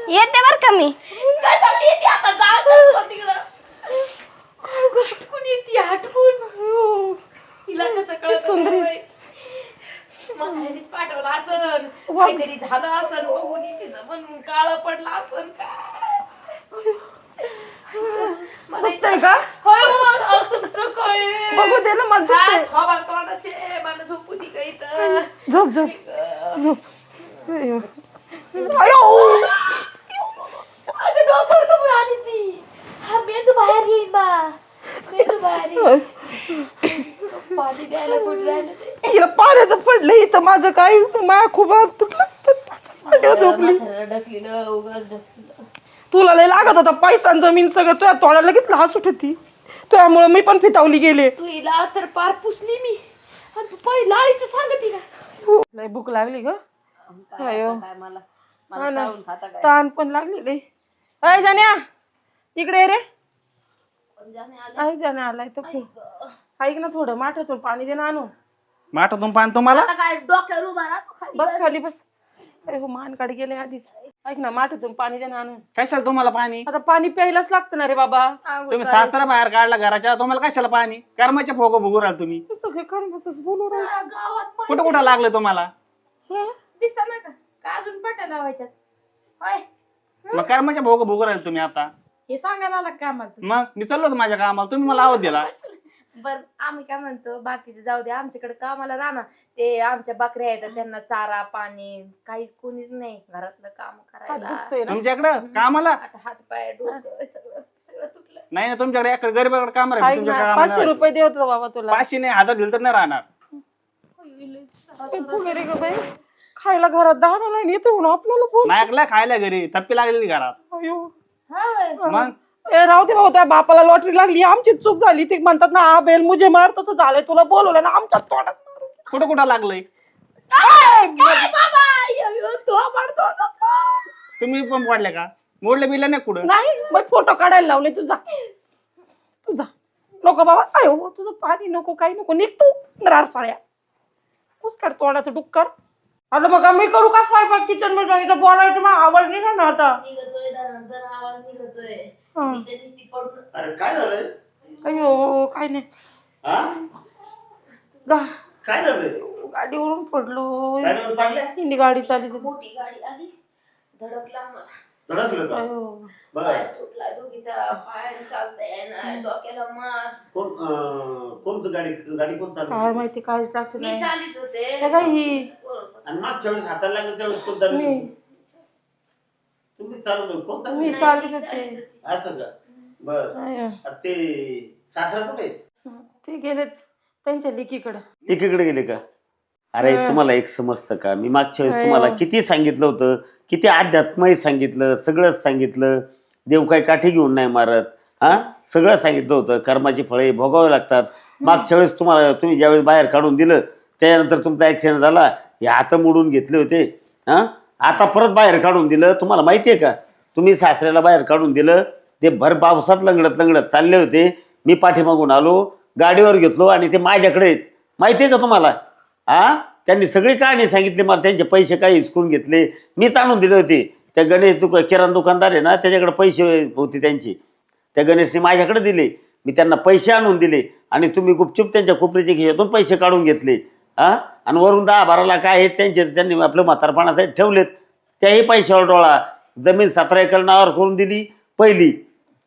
येते बर का मी. तिला कसं कळत पाठवलं असन काहीतरी झालं असन बघून तिचं म्हणून काळं पडलं असन बघताय का? तुमचं काय बघू दे ना मला दुखतंय. खबर तोंडाचे मला झोपू दे काही तर झोप झोप झोप. अयो अगं डॉक्टर कपूर आली ती. हा मेंदू बाहेर येईल बा. मेंदू बाहेर येईल. पाणी द्यायला कुठे राहिलं ते. हिला पाण्याचं पडलं इथं माझं काय माया खूप तुटलं झोपली. ढकलीलं उगाच ढकलीलं. तुला लय लागत होता पैसा आणि जमीन सगळं तुझ्या तोंडाला घेतलं हस उठती. त्यामुळे मी पण फितावली गेले. तू ही लाळ तर पार पुसली मी आणि तू पहिली लाळीचं सांगते का? लय भूक लागली ग. अयो. काय मला हा ना. चावून खाता काय? ताण पण लागली लय. अय जाण्या इकडे ये रे. अय जाण्या आलाय तर तू. ऐक ना थोडं माठातून पाणी दे ना आणून. माठातून पाणी तुम्हाला आता काय डोक्यावर उभा राहतो खाली बस खाली बस. अरे हो मानकडे गेले आधीच. ऐक ना माठातून पाणी दे ना आणून. कशाला तुम्हाला पाणी? आता पाणी प्यायलाच लागतं ना रे बाबा. तुम्ही सासरा बाहेर काढला घराच्या, तुम्हाला कशाला पाणी? कर्माच्या भोग भोगू राहिले तुम्ही. सगळे कर्मच बोलू राहिले. गावात कुठं कुठं लागलं तुम्हाला? दिसत नाही का अजून पट्या लावायच्यात होय मग कर्माच्या भोग भोगू राहिले तुम्ही आता. हे सांगायला आला का आम्हाला मग मी चाललो होतो माझ्या कामाला, तुम्ही मला आवाज दिला. बर आम्ही काय म्हणतो बाकीचे जाऊ दे आमच्याकडे कामाला राहणार ते आमच्या बकऱ्या आहेत त्यांना चारा पाणी काहीच कोणीच नाही घरातलं काम करायला दुखतोय ना. तुमच्याकडं कामाला आता हात पाय डोकं सगळं सगळं तुटलं नाही ना, तुमच्याकडे एकडे गरीबाकडे काम ऐक राहील. ना, तुमच्याकडे 500 रुपये देतो बाबा तुला. 500 नाही, 1000 दिलं तर नाही राहणार. ते फुगेरे ग बाई. खायला घरात दाणा नाही येतो आपल्याला बोल. नायकला खायला घरी थप्पी लागलेली घरात. अयो. हा होय. मग ए राहू दे भाऊ त्या बापाला लॉटरी लागली आमची चूक झाली. ते म्हणतात ना हा बेल मुझे मार तसं झालंय. तुला बोलवलं ना आमच्या तोंडात मारून. कुठं कुठं लागलंय? तुम्ही पण पडले का? मोडलं बिडलं नाही कुठं? नाही मग फोटो काढायला लावले. तुझा तुझा नको बाबा. अयो तुझं पाणी नको काही नको. निघ तू नरार साळ्या. पुसकाड तोंडाचं डुक्कर. आता मग मी करू का स्वयंपाक किचन मध्ये? इथं बोलायचं मग आवाज निघा ना आता. निघतोय नंतर आवाज निघतोय हा. मी तर नुसती पडून अरे काय झालंय? अयो काय नाही. हा? गा- काय झालंय? गाडीवरून पडलो. गाडीवर पडल्या? हिंदी गाडी चालली होती. मोठी गाडी आली धडकला मला धडकलं का? अयो. बरं. पाय तुटला दोघीचा पायाने चालता येईना डोक्याला मार कोणतं गाडी कोण काय चालू? माहिती काय लक्ष मी नाही. चालीत होते हे काय ही? आणि मागच्या वेळेस हाताला लागलं त्यावेळेस कोण चालू? मी तुम्ही चालू कोण चालू? मी चाललीच होते. असं का? बर. अयो. ते सासरा कुठे आहेत? ते गेलेत त्यांच्या लेकीकडं. एकीकडे गेले का? अरे तुम्हाला एक समजतं का? मी मागच्या वेळेस तुम्हाला किती सांगितलं होतं, किती अध्यात्मही सांगितलं, सगळंच सांगितलं. देव काही काठी घेऊन नाही मारत. हा सगळं सांगितलं होतं. कर्माची फळे भोगावे लागतात. मागच्या वेळेस तुम्ही ज्यावेळेस बाहेर काढून दिलं त्यानंतर तुमचा ऍक्सिडेंट झाला. हे हात मोडून घेतले होते. हा आता परत बाहेर काढून दिलं. तुम्हाला माहिती आहे का? तुम्ही सासऱ्याला बाहेर काढून दिलं. ते भर पावसात लंगडत चालले होते. मी पाठीमागून आलो, गाडीवर घेतलो आणि ते माझ्याकडे आहेत. माहिती आहे का तुम्हाला? त्यांनी सगळी कहाणी सांगितली मला. त्यांचे पैसे काही हिसकून घेतले. मीच आणून दिले होते. त्या गणेश किराणा दुकानदार आहे ना त्याच्याकडे पैसे होते त्यांचे. त्या गणेशने माझ्याकडे दिले. मी त्यांना पैसे आणून दिले आणि तुम्ही गुपचूप त्यांच्या कोपरीच्या खिशातून पैसे काढून घेतले. आणि वरून 10-12 लाख आहेत त्यांनी आपलं म्हातारपणासाठी ठेवलेत. त्याही पैशावर डोळा. जमीन 17 एकर नावावर करून दिली पहिली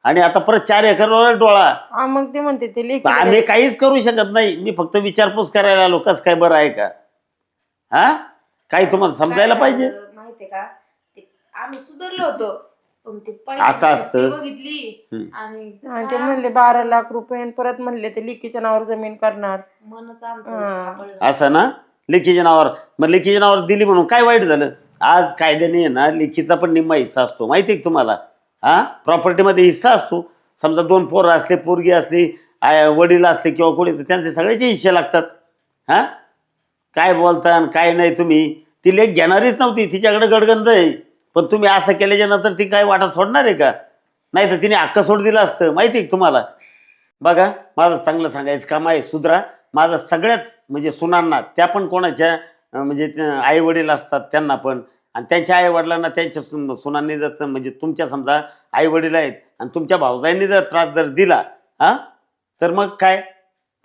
आणि आता परत 4 एकरवर डोळा. मग ते म्हणते ते लेकी आम्ही काहीच करू शकत नाही. मी फक्त विचारपूस करायला आलो कस काय बरं आहे का? काही तुम्हाला समजायला पाहिजे. माहितीये का ते आम्ही सुधारलो होतो पण ते असं पैसे असतं. बघितली हम्म. आणि आणि ते म्हणले 12 लाख रुपये आणि परत म्हणले ते लिकीच्या नावावर जमीन करणार. मनच आमचं हा. आपलं. असं ना, लेखीच्या नावावर. मग लेखीच्या नावावर दिली म्हणून काय वाईट झालं? आज कायद्याने आहे ना लेखीचा पण निम्मा हिस्सा असतो, माहिती आहे का तुम्हाला? हा, प्रॉपर्टीमध्ये हिस्सा असतो. समजा 2 पोरं असले, पोरगी असली, वडील असले किंवा कोणी, तर त्यांचे सगळ्याचे हिस्से लागतात. हा, काय बोलता आणि काय नाही तुम्ही. ती लेख घेणारीच नव्हती, तिच्याकडे गडगंज आहे. पण तुम्ही असं केल्याच्या नंतर ती काय वाटा सोडणार आहे का? नाही तर तिने हक्क सोड दिला असतं, माहिती आहे का तुम्हाला? बघा, माझं चांगलं सांगायचं काम आहे, सुधरा. माझं सगळ्याच म्हणजे सुनांना, त्या पण कोणाच्या म्हणजे आई वडील असतात त्यांना पण, आणि त्यांच्या आई वडिलांना त्यांच्या सुनांनी जर म्हणजे तुमच्या समजा आई वडील आहेत आणि तुमच्या भावजाईंनी जर त्रास जर दिला, हा, तर मग काय?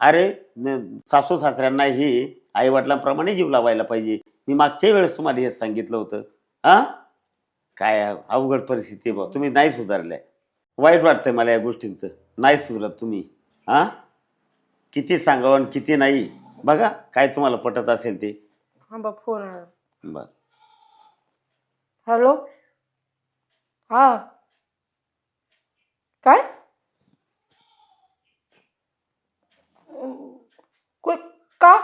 अरे सासू सासऱ्यांनाही आई वडिलांप्रमाणे जीव लावायला पाहिजे. मी मागच्या वेळेस तुम्हाला हेच सांगितलं होतं. हा, काय अवघड परिस्थिती आहे बा, तुम्ही नाही सुधारल्या. वाईट वाटतंय मला या गोष्टींचं. नाही सुधरत तुम्ही. हा, किती सांगावं आणि किती नाही. बघा काय तुम्हाला पटत असेल ते. थांबा फोन आला. बर, हॅलो. हा, काय का?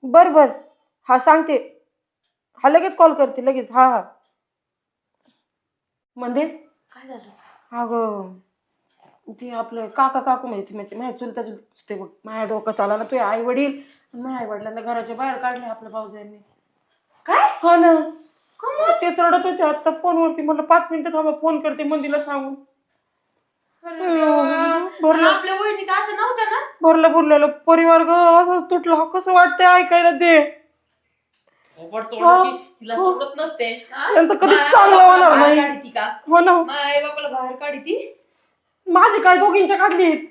बर बर, हा सांगते. हा लगेच कॉल करते लगेच. हा हा. म्हणजे काय झालं? अगं ते आपलं काका काकू म्हणजे माझ्या चुलता चुलते बघ, माझ्या डोकं चाला ना. तुझे आई वडील माझ्या आई वडिलांना घराच्या बाहेर काढले आपल्या भाऊजांनी. काय? हो ना, तेच रडत होते आता फोनवरती. म्हणलं 5 मिनिटं थांबा, फोन करते मंदीला सांगून. भरलं आपल्या वहिनी तर अशा नव्हत्या ना. भरलं भरलेलं परिवार ग असं तुटलं. कसं वाटतंय ऐकायला ते. तिला सोडत नसते. त्यांचं कधी चांगलं होणार नाही. काढी का हो ना, आई बापाला बाहेर काढी ती. माझी काय दोघींच्या काढलीत.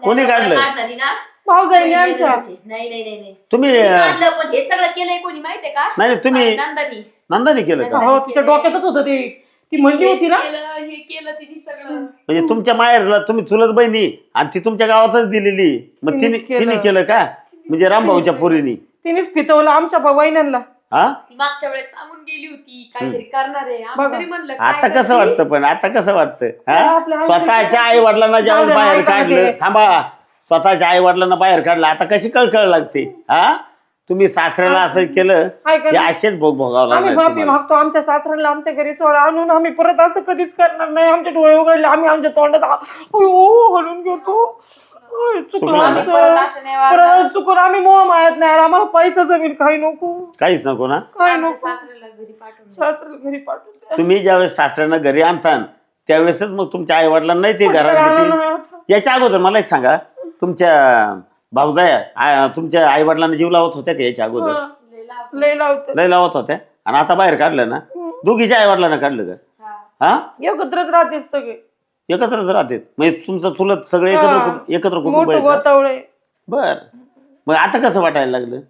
कोणी काढलं? काढणारी ना भाऊजाईने आमच्या. नाही नाही नाही नाही तुम्ही कोणी काढलं, पण हे सगळं केलंय कोणी माहितीये का? नाही नाही, तुम्ही नंदानी. नंदानी केलं का? हो, तिच्या डोक्यातच होतं ते. ती म्हणली होती ना. हे केलं तिने सगळं. म्हणजे तुमच्या माहेरला तुम्ही चुलत बहिणी आणि ती तुमच्या गावातच दिलेली, मग तिने तिनेच केलं. तिने केलं का? म्हणजे रामभाऊच्या पोरीनी. तिनेच फितवलं आमच्या वहिन्यांना. हा, ती मागच्या वेळेस सांगून गेली होती काहीतरी करणार आहे. बघा. आम्ही तरी म्हणलं काय आता कसं करती? वाटतं? पण आता कसं वाटतं? आपल्या हा, आई स्वतःच्या आई वडिलांना ज्यावेळेस जाऊ द्या, बाहेर ऐका ना काढलं, ते. थांबा, स्वतःच्या आई वडिलांना बाहेर काढलं, आता कशी कळकळ लागते? हा, तुम्ही सासऱ्याला असं केलं, ऐका हे ना. असेच भोग भोगावं आम्ही लागणार माफी तुम्हाला. मागतो आमच्या सासऱ्याला आमच्या घरी सोडा आणून. आम्ही परत असं कधीच करणार नाही. आमचे डोळे उघडले, आम्ही आमच्या तोंडात हलून घेतो. चुकलं चुकलं ना? आम्ही परत आमचं. अशा नाही वागणार. परत चुकून आम्ही मोह मारत नाही. आम्हाला पैसा जमीन काही नको. काहीच नको ना? काही आमच्या नको. सासऱ्याला घरी पाठवून द्या. सासऱ्याला घरी पाठवून द्या. तुम्ही ज्यावेळेस सासऱ्यांना घरी आणता त्यावेळेसच मग तुमच्या आई वडिलांना ते घरात राहणार घेतील. नाही आता. याच्या अगोदर मला एक सांगा, तुमच्या भाऊजाया तुमच्या आई वडिलांना जीव लावत होत्या का याच्या अगोदर? हा, लय लावतो. लय लावतं. लय लावत होत्या. आणि आता बाहेर काढलं ना, दोघीच्या आई वडिलांना काढलं का? हा. हा, एकत्रच राहते सगळे. एकत्रच राहते. म्हणजे तुमचं चुलत सगळे एकत्र कुटुंब मोठं आहे का? गोतावळे. बर, मग आता कसं वाटायला लागलं?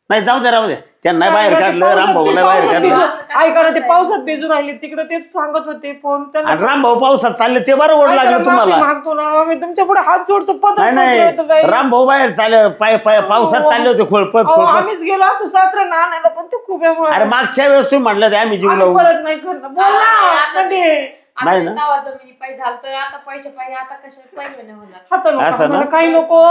नाही, जाऊ द्या, राहू द्या. त्यांना बाहेर काढलं, पावसात रामभाऊला ते बाहेर पावसात काढलं. भिजून- ऐका ना, ते पावसात भिजून राहिले तिकडे. तेच सांगत होते फोन त्यांना. आणि रामभाऊ पावसात चालले ते बरं ओढ ऐका ना, लागलं माफी तुम्हाला. मागतो ना आम्ही तुमच्या पुढे हात जोडतो. नाही नाही, रामभाऊ बाहेर चालले, पावसात चालले होते खोळपत खोळपत. आम्हीच गेलो असतो सासऱ्यांना आणायला, पण ते खूप अरे मागच्या वेळेस तुम्ही म्हटलं ते आम्ही जीव लावू. परत नाही करणार. बोल ना कधी. आता नाही ते ना? तवा जमिनी पाहिजे झालं, आता पैसे पाहिजे, आता कशा पैसे नाही होणार. हात नको असं ना? आम्हाला, काही नको.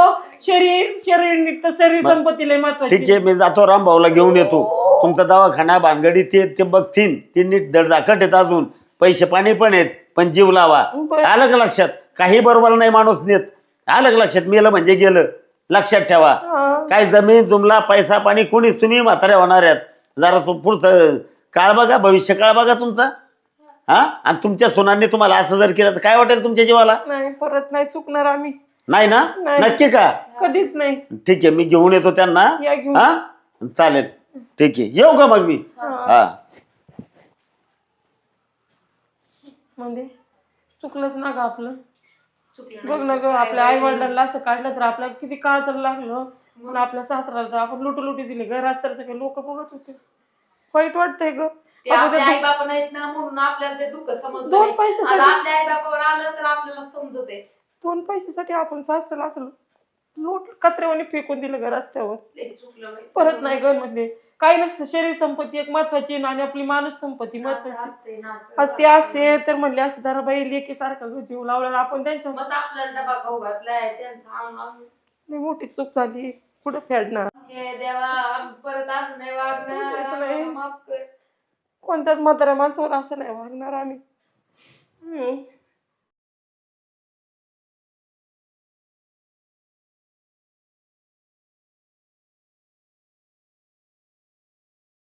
शरीर निघतं. शरीर संपत्ती लय महत्वाची. ठीक आहे, मी जातो रामभाऊला घेऊन येतो. तुमचा दवाखाना भानगडी ते बघतील. ते नीट दडदाकट आहेत, अजून पैसे पाणी पण आहेत, पण जीव लावा. बरं. आलं का लक्षात? काही बरोबर नाही माणूस नेत. आलं का लक्षात? मेलं म्हणजे गेलं, लक्षात ठेवा. हा. काय जमीन तुमला पैसा पाणी कोणीच, तुम्ही म्हाताऱ्या होणार आहेत. जरा पुढचं काळ बघा, भविष्य काळ बघा तुमचा. हा, आणि तुमच्या सुनांनी तुम्हाला असं जर केलं तर काय वाटेल तुमच्या जीवाला? नाही, परत नाही चुकणार आम्ही. नाही ना? नाही. नक्की का? कधीच नाही. ठीक आहे, मी घेऊन येतो त्यांना. या घेऊन. हा, चालेल. ठीक आहे, येऊ का मग मी? हा, म्हणजे चुकलंच ना ग आपलं. चुकलं बघ ना ग, आपल्या आई वडिलांना असं काढलं तर आपल्याला किती काळ चालू लागलं. पण आपल्या सासऱ्याला तर आपण लुटू दिले. घरात तर सगळे लोक बघत होते. वाईट वाटतंय ग. ते आपल्या आई बापा नाहीत ना, म्हणून आपल्याला ते दुःख समजलं दोन नाही. पैशासाठी- आता आपल्या आई बापावर आलं तर आपल्याला समजते. 2 पैशासाठी आपण सासऱ्याला असं लोट कचऱ्यावानी फेकून दिलं ग रस्त्यावर. लय चुकलं बाई. परत नाही ग म्हणजे काही नसतं, शरीर संपत्ती एक महत्वाची आहे आणि आपली माणूस संपत्ती महत्वाची. असते ना असते असते तर म्हणले असते जरा बाई लेकी सारखा जीव लावला आपण त्यांच्या मग आपल्याला डबा खाऊ घातलाय त्यांचा लई मोठी चूक झाली, पुढे फेडणार हे देवा आम्ही परत असं नाही वागणार परत नाही. आम्हाला माफ कर. कोणत्याच म्हाताऱ्या माणसावर असं नाही वागणार आम्ही.